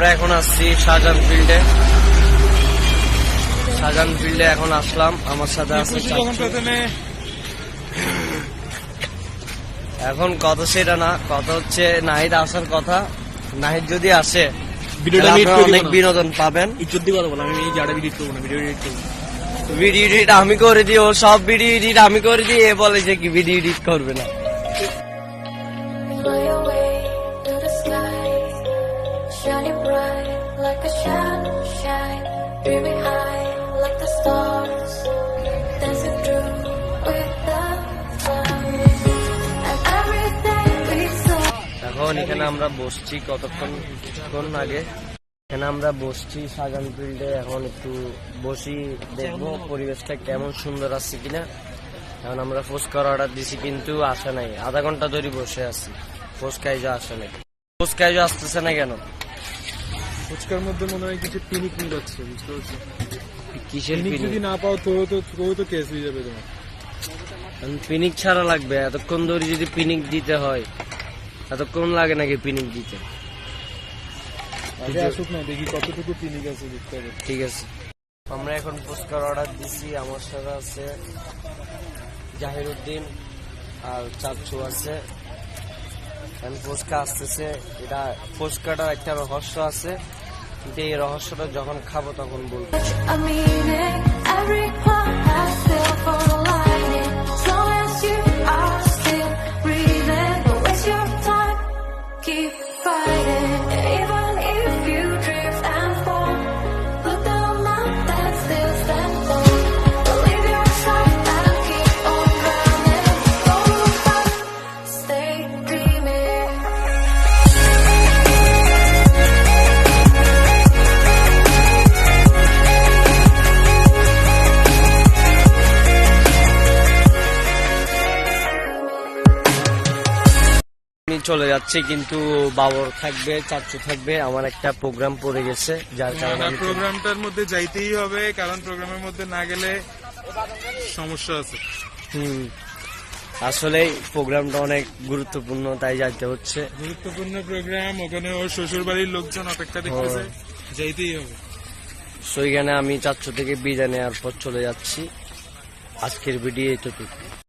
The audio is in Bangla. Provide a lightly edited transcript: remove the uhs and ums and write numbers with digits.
আমরা এখন আসছি শাহজাহান ফিল্ডে। শাহজাহান ফিল্ডে এখন আসলাম, আমার সাথে আছে এখন কথা সেটা না, কথা হচ্ছে নাহিদ আসার কথা। নাহিদ যদি আসে অনেক বিনোদন পাবেন। ভিডিও এডিট আমি করে দিই, ও সব ভিডিও এডিট আমি করে দিই, এ বলে যে কি ভিডিও এডিট করবে না। এখন এখানে আমরা বসছি কিছুক্ষণ আগে এখানে আমরা বসছি শাহজাহান ফিল্ডে। এখন একটু বসি, দেখবো পরিবেশটা কেমন সুন্দর আছে কিনা। এখন আমরা ফুচকার অর্ডার দিছি কিন্তু আসে নাই, আধা ঘন্টা ধরে বসে আছি, ফুচকাইজো আসে নাই। ফুচকাইজো আসতেছে না কেন? ফুচকার মধ্যে মনে হয় কিছু পিনিক মিলাচ্ছে, বুঝতে পারছি। কিসের পিনিক যদি না পাও তো কেস হয়ে যাবে তোমার। পিনিক ছাড়া লাগবে, এতক্ষণ ধরে যদি পিনিক দিতে হয় এতক্ষণ লাগে নাকি পিনিক দিতে? আসুক না, দেখি কতটুকু পিনিক আছে দেখতে হবে। ঠিক আছে, আমরা এখন ফুচকার অর্ডার দিছি। আমার সাথে আছে জাহিরউদ্দিন আর চাচ্চু আছে। ফুচকা আসতেছে, এটা ফুচকাটার একটা রহস্য আছে, কিন্তু এই রহস্যটা যখন খাবো তখন বলবো। চলে যাচ্ছে, কিন্তু বাবর থাকবে, চাচ্চু থাকবে, আমার একটা প্রোগ্রাম পড়ে গেছে, যার কারণে প্রোগ্রামটার মধ্যে যাইতেই হবে, কারণ প্রোগ্রামের মধ্যে না গেলে সমস্যা আছে। আসলে প্রোগ্রামটা অনেক গুরুত্বপূর্ণ, তাই যাইতে হচ্ছে। গুরুত্বপূর্ণ প্রোগ্রাম, ওখানে ওর শ্বশুর বাড়ির লোকজন অপেক্ষা দেখতেছে, যাইতেই হবে। সেইখানে আমি চাচ্চু থেকে বিদায় নেওয়ার পর চলে যাচ্ছি। আজকের ভিডিও এতটুকু।